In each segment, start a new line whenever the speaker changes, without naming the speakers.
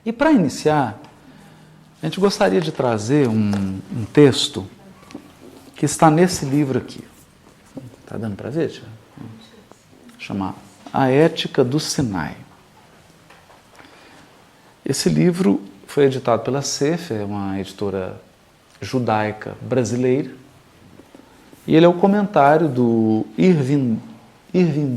E para iniciar, a gente gostaria de trazer um texto que está nesse livro aqui. Está dando para ver, tia? Chama A Ética do Sinai. Esse livro foi editado pela Sefer, uma editora judaica brasileira, e ele é o comentário do Irving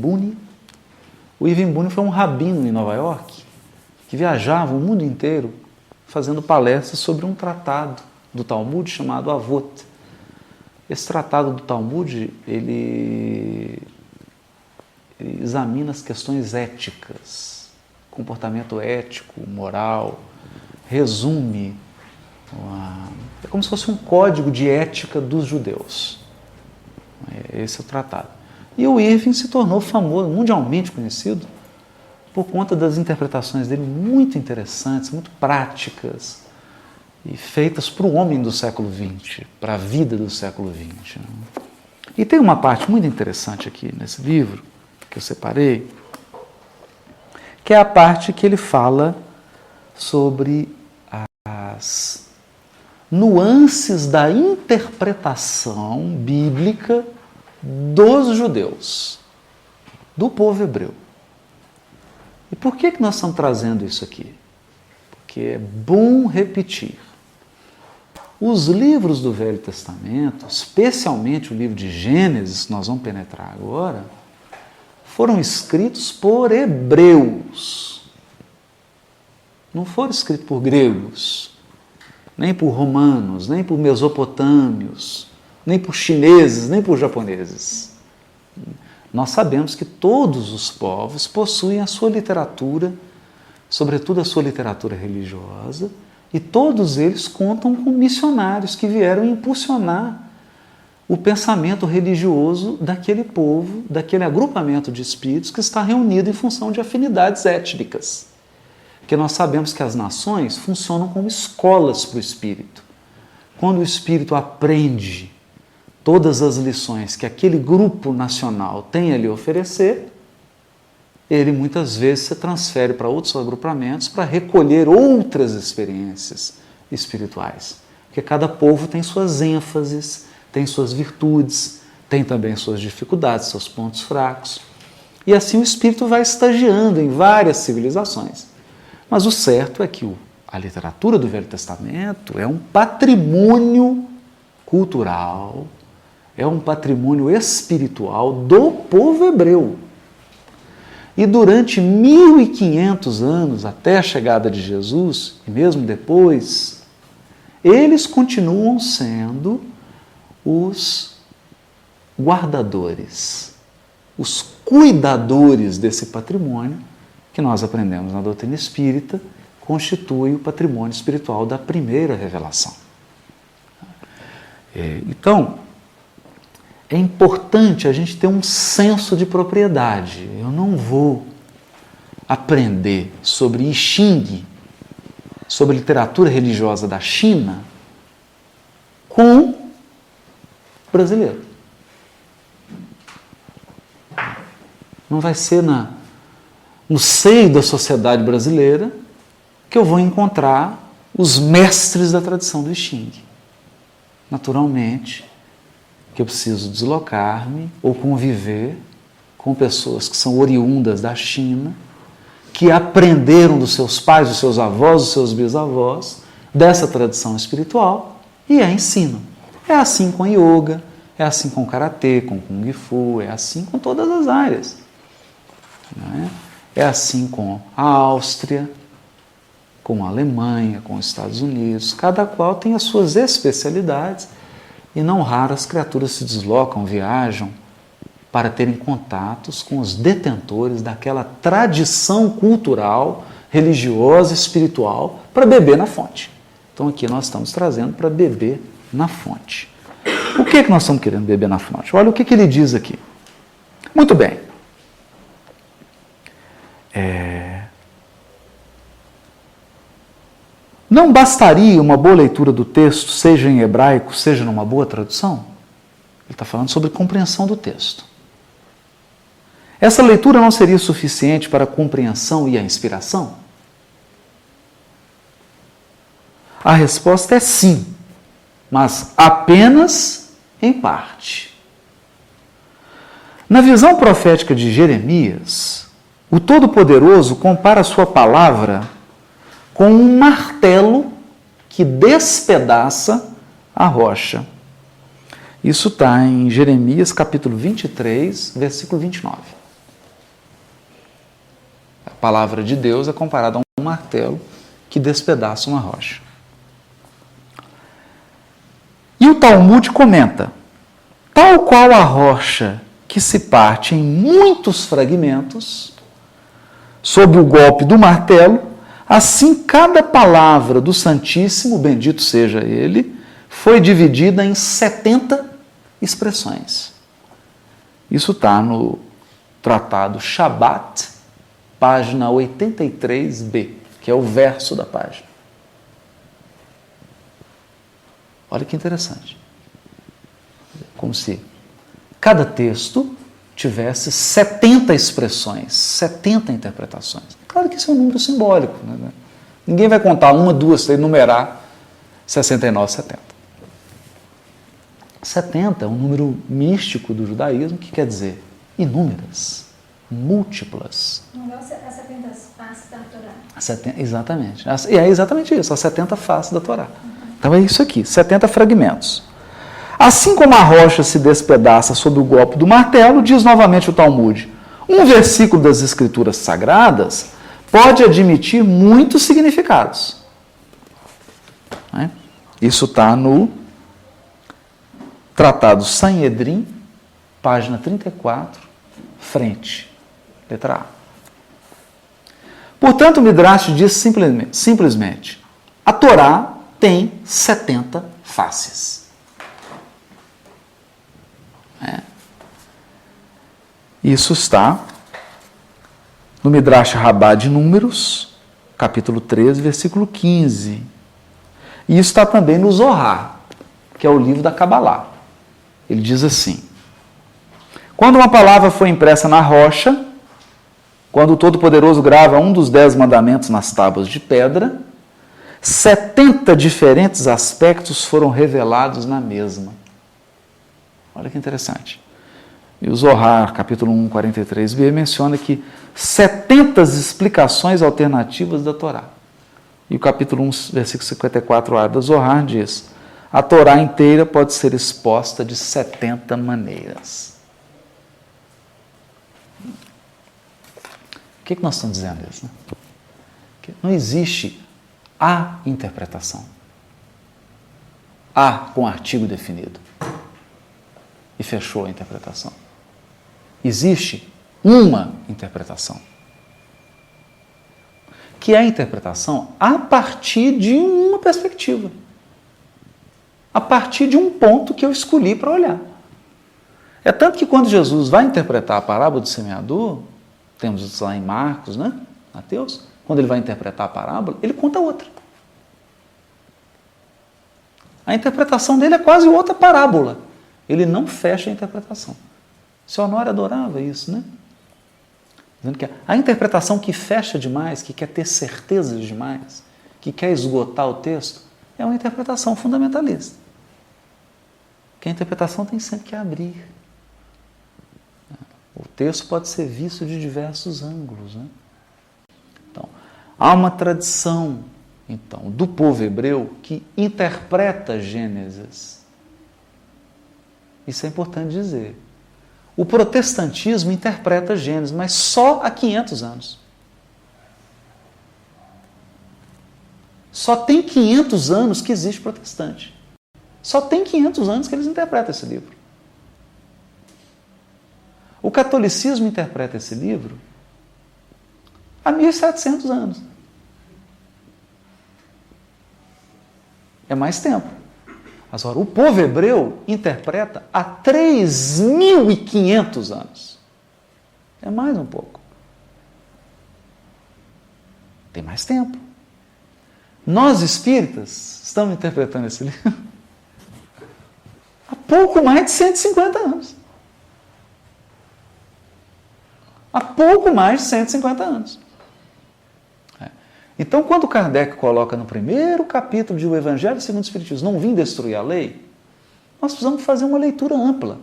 Boone. O Irving Boone foi um rabino em Nova York que viajava o mundo inteiro fazendo palestras sobre um tratado do Talmud chamado Avot. Esse tratado do Talmud, ele examina as questões éticas, comportamento ético, moral, resume, é como se fosse um código de ética dos judeus. Esse é o tratado. E o Irving se tornou famoso, mundialmente conhecido, por conta das interpretações dele muito interessantes, muito práticas, e feitas para o homem do século XX, para a vida do século XX. E tem uma parte muito interessante aqui nesse livro, que eu separei, que é a parte que ele fala sobre as nuances da interpretação bíblica dos judeus, do povo hebreu. E por que nós estamos trazendo isso aqui? Porque é bom repetir. Os livros do Velho Testamento, especialmente o livro de Gênesis, que nós vamos penetrar agora, foram escritos por hebreus. Não foram escritos por gregos, nem por romanos, nem por mesopotâmios, nem por chineses, nem por japoneses. Nós sabemos que todos os povos possuem a sua literatura, sobretudo a sua literatura religiosa, e todos eles contam com missionários que vieram impulsionar o pensamento religioso daquele povo, daquele agrupamento de espíritos que está reunido em função de afinidades étnicas. Porque nós sabemos que as nações funcionam como escolas para o espírito. Quando o espírito aprende todas as lições que aquele grupo nacional tem a lhe oferecer, ele muitas vezes se transfere para outros agrupamentos para recolher outras experiências espirituais. Porque cada povo tem suas ênfases, tem suas virtudes, tem também suas dificuldades, seus pontos fracos. E assim o espírito vai estagiando em várias civilizações. Mas o certo é que a literatura do Velho Testamento é um patrimônio cultural, é um patrimônio espiritual do povo hebreu. E durante 1500 anos, até a chegada de Jesus, e mesmo depois, eles continuam sendo os guardadores, os cuidadores desse patrimônio que nós aprendemos na doutrina espírita, constitui o patrimônio espiritual da primeira revelação. Então, é importante a gente ter um senso de propriedade. Eu não vou aprender sobre I Ching, sobre literatura religiosa da China, com brasileiro. Não vai ser no seio da sociedade brasileira que eu vou encontrar os mestres da tradição do I Ching. Naturalmente, que eu preciso deslocar-me ou conviver com pessoas que são oriundas da China, que aprenderam dos seus pais, dos seus avós, dos seus bisavós, dessa tradição espiritual e a ensinam. É assim com yoga, é assim com karatê, com kung fu, é assim com todas as áreas. É assim com a Áustria, com a Alemanha, com os Estados Unidos. Cada qual tem as suas especialidades e não raro as criaturas se deslocam, viajam para terem contatos com os detentores daquela tradição cultural, religiosa, espiritual, para beber na fonte. Então aqui nós estamos trazendo para beber na fonte. O que nós estamos querendo beber na fonte? Olha o que ele diz aqui. Muito bem. Não bastaria uma boa leitura do texto, seja em hebraico, seja numa boa tradução? Ele está falando sobre compreensão do texto. Essa leitura não seria suficiente para a compreensão e a inspiração? A resposta é sim, mas apenas em parte. Na visão profética de Jeremias, o Todo-Poderoso compara sua palavra com um martelo que despedaça a rocha. Isso está em Jeremias capítulo 23, versículo 29. A palavra de Deus é comparada a um martelo que despedaça uma rocha. E o Talmud comenta, tal qual a rocha que se parte em muitos fragmentos, sob o golpe do martelo, assim cada palavra do Santíssimo, bendito seja Ele, foi dividida em 70 expressões. Isso está no Tratado Shabat, página 83b, que é o verso da página. Olha que interessante. Como se cada texto tivesse 70 expressões, 70 interpretações. Claro que isso é um número simbólico. Né? Ninguém vai contar uma, duas, três, numerar 69, 70. 70 é um número místico do judaísmo, que quer dizer inúmeras, múltiplas.
Não é as 70 faces da Torá.
Exatamente. E é exatamente isso, as 70 faces da Torá. Então é isso aqui, 70 fragmentos. Assim como a rocha se despedaça sob o golpe do martelo, diz novamente o Talmud, um versículo das Escrituras Sagradas pode admitir muitos significados. Isso está no Tratado Sanhedrin, página 34, frente, letra A. Portanto, o Midrash diz simplesmente, a Torá tem 70 faces. Isso está no Midrash Rabbah de Números, capítulo 13, versículo 15. E isso está também no Zohar, que é o livro da Kabbalah. Ele diz assim, quando uma palavra foi impressa na rocha, quando o Todo-Poderoso grava um dos 10 mandamentos nas tábuas de pedra, 70 diferentes aspectos foram revelados na mesma. Olha que interessante. E o Zohar, capítulo 1, 43b, menciona que 70 explicações alternativas da Torá. E o capítulo 1, versículo 54a do Zohar diz, a Torá inteira pode ser exposta de 70 maneiras. O que nós estamos dizendo isso? Né? Que não existe a interpretação. A com artigo definido. E fechou a interpretação. Existe uma interpretação. Que é a interpretação a partir de uma perspectiva. A partir de um ponto que eu escolhi para olhar. É tanto que quando Jesus vai interpretar a parábola do semeador, temos isso lá em Marcos, né? Mateus, quando ele vai interpretar a parábola, ele conta outra. A interpretação dele é quase outra parábola. Ele não fecha a interpretação. O seu Honório adorava isso, né? Dizendo que a interpretação que fecha demais, que quer ter certeza demais, que quer esgotar o texto, é uma interpretação fundamentalista. Que a interpretação tem sempre que abrir. O texto pode ser visto de diversos ângulos, né? Então, há uma tradição, então, do povo hebreu que interpreta Gênesis. Isso é importante dizer. O protestantismo interpreta Gênesis, mas só há 500 anos. Só tem 500 anos que existe protestante. Só tem 500 anos que eles interpretam esse livro. O catolicismo interpreta esse livro há 1.700 anos. É mais tempo. Mas, agora, o povo hebreu interpreta há 3.500 anos. É mais um pouco. Tem mais tempo. Nós, espíritas, estamos interpretando esse livro há pouco mais de 150 anos. Há pouco mais de 150 anos. Então, quando Kardec coloca no primeiro capítulo de O Evangelho segundo o Espiritismo, não vim destruir a lei, nós precisamos fazer uma leitura ampla.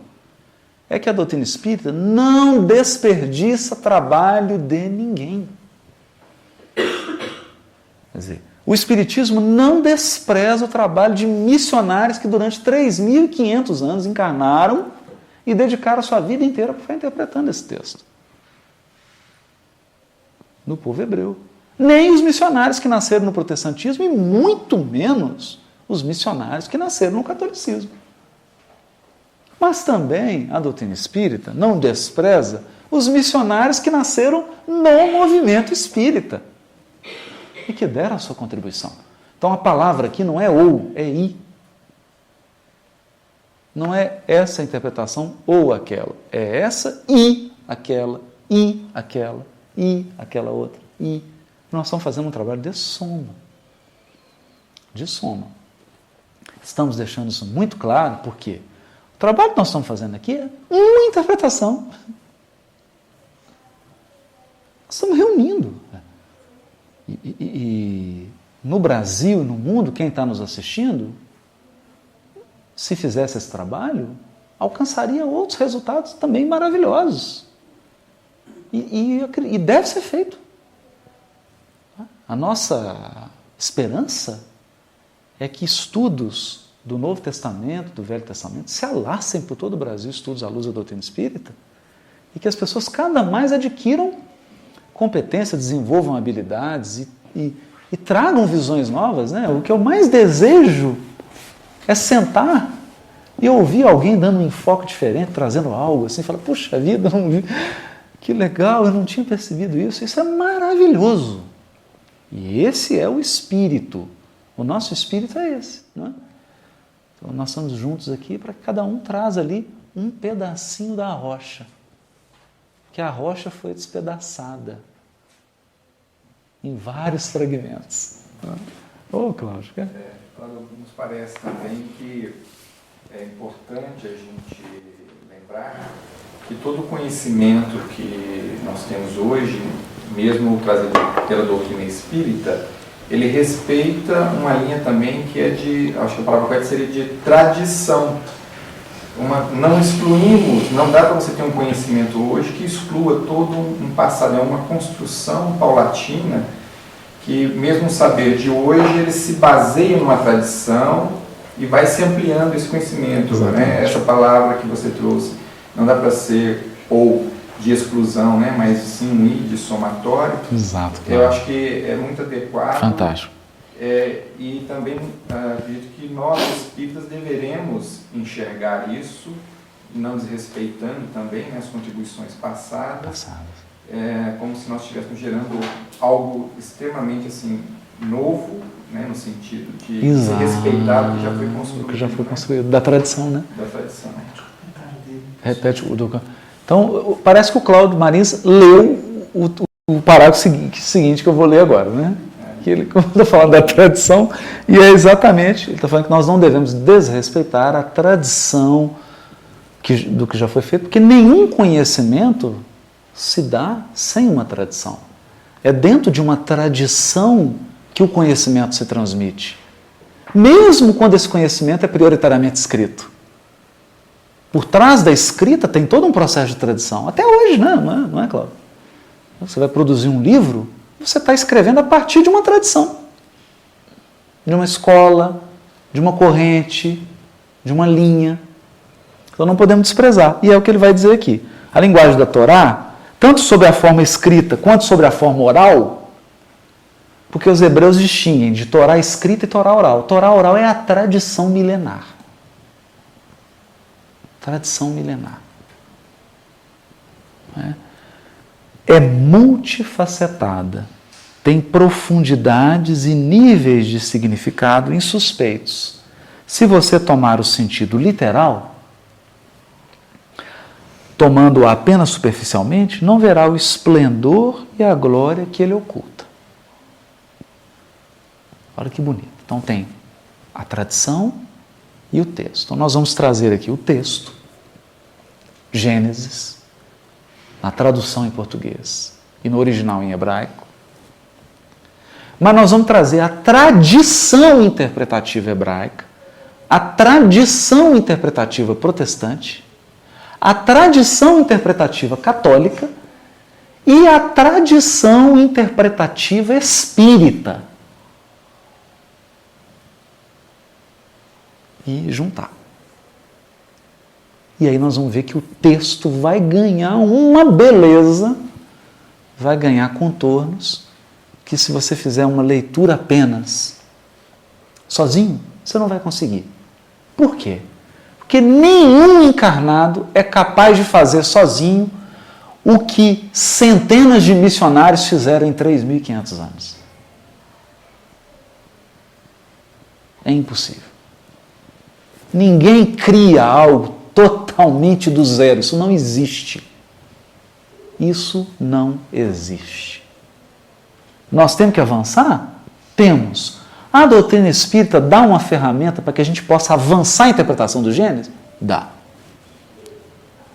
É que a doutrina espírita não desperdiça trabalho de ninguém. Quer dizer, o Espiritismo não despreza o trabalho de missionários que durante 3.500 anos encarnaram e dedicaram a sua vida inteira para ficar interpretando esse texto. No povo hebreu. Nem os missionários que nasceram no protestantismo e muito menos os missionários que nasceram no catolicismo. Mas também a doutrina espírita não despreza os missionários que nasceram no movimento espírita e que deram a sua contribuição. Então a palavra aqui não é ou, é i. Não é essa interpretação ou aquela. É essa e aquela outra, e nós estamos fazendo um trabalho de soma. De soma. Estamos deixando isso muito claro, porque o trabalho que nós estamos fazendo aqui é uma interpretação. Nós estamos reunindo. E no Brasil, no mundo, quem está nos assistindo, se fizesse esse trabalho, alcançaria outros resultados também maravilhosos. E deve ser feito. A nossa esperança é que estudos do Novo Testamento, do Velho Testamento, se alacem por todo o Brasil, estudos à luz da doutrina espírita, e que as pessoas cada mais adquiram competência, desenvolvam habilidades e tragam visões novas, né? O que eu mais desejo é sentar e ouvir alguém dando um enfoque diferente, trazendo algo assim, falar, puxa vida, não vi. Que legal, eu não tinha percebido isso. Isso é maravilhoso. E esse é o espírito. O nosso espírito é esse. Não é? Então, nós estamos juntos aqui para que cada um traz ali um pedacinho da rocha. Que a rocha foi despedaçada em vários fragmentos. Ô, Cláudio.
Nos parece também que é importante a gente lembrar que todo o conhecimento que nós temos hoje, mesmo trazido pela doutrina espírita, ele respeita uma linha também que é de, acho que a palavra correta seria de tradição. Não excluímos, não dá para você ter um conhecimento hoje que exclua todo um passado, é uma construção paulatina que mesmo o saber de hoje, ele se baseia numa tradição e vai se ampliando esse conhecimento, né? Essa palavra que você trouxe, não dá para ser ou de exclusão, né? Mas sim um i de somatório.
Exato.
Eu acho que é muito adequado.
Fantástico.
E também acredito que nós, espíritas, deveremos enxergar isso, não desrespeitando também, né, as contribuições passadas. Como se nós estivéssemos gerando algo extremamente assim, novo, né, no sentido de ser respeitado, que já foi construído.
Que já foi construído, da tradição, né?
Da tradição.
Repete o do... Então, parece que o Cláudio Marins leu o parágrafo seguinte que eu vou ler agora, né? Que ele está falando da tradição, e é exatamente, ele está falando que nós não devemos desrespeitar a tradição do que já foi feito, porque nenhum conhecimento se dá sem uma tradição. É dentro de uma tradição que o conhecimento se transmite. Mesmo quando esse conhecimento é prioritariamente escrito. Por trás da escrita tem todo um processo de tradição. Até hoje, né? Não é, Cláudio? Você vai produzir um livro, você está escrevendo a partir de uma tradição. De uma escola, de uma corrente, de uma linha. Então não podemos desprezar. E é o que ele vai dizer aqui. A linguagem da Torá, tanto sobre a forma escrita quanto sobre a forma oral, porque os hebreus distinguem de Torá escrita e Torá oral. Torá oral é a tradição milenar. Tradição milenar. É multifacetada, tem profundidades e níveis de significado insuspeitos. Se você tomar o sentido literal, tomando-o apenas superficialmente, não verá o esplendor e a glória que ele oculta. Olha que bonito. Então tem a tradição e o texto. Então nós vamos trazer aqui o texto, Gênesis, na tradução em português e no original em hebraico. Mas nós vamos trazer a tradição interpretativa hebraica, a tradição interpretativa protestante, a tradição interpretativa católica e a tradição interpretativa espírita. E juntar. E aí nós vamos ver que o texto vai ganhar uma beleza, vai ganhar contornos, que se você fizer uma leitura apenas sozinho, você não vai conseguir. Por quê? Porque nenhum encarnado é capaz de fazer sozinho o que centenas de missionários fizeram em 3.500 anos. É impossível. Ninguém cria algo totalmente do zero. Isso não existe. Isso não existe. Nós temos que avançar? Temos. A doutrina espírita dá uma ferramenta para que a gente possa avançar a interpretação do Gênesis? Dá.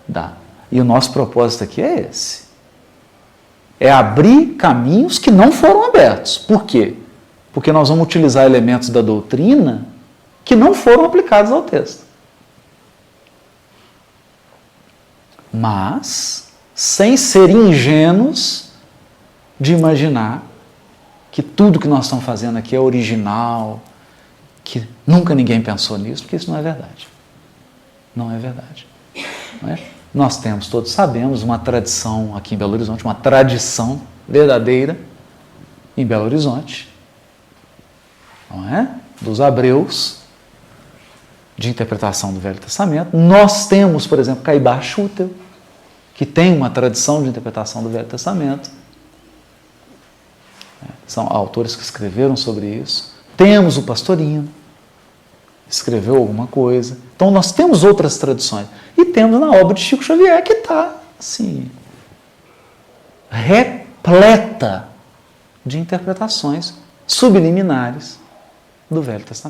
Dá. E o nosso propósito aqui é esse. É abrir caminhos que não foram abertos. Por quê? Porque nós vamos utilizar elementos da doutrina que não foram aplicados ao texto. Mas, sem ser ingênuos de imaginar que tudo que nós estamos fazendo aqui é original, que nunca ninguém pensou nisso, porque isso não é verdade. Não é verdade. Não é? Nós temos, todos sabemos, uma tradição aqui em Belo Horizonte, uma tradição verdadeira em Belo Horizonte, não é? Dos Hebreus, de interpretação do Velho Testamento. Nós temos, por exemplo, Caibá Schutel, que tem uma tradição de interpretação do Velho Testamento. São autores que escreveram sobre isso. Temos o Pastorino, escreveu alguma coisa. Então, nós temos outras tradições. E temos na obra de Chico Xavier, que está, assim, repleta de interpretações subliminares do Velho Testamento.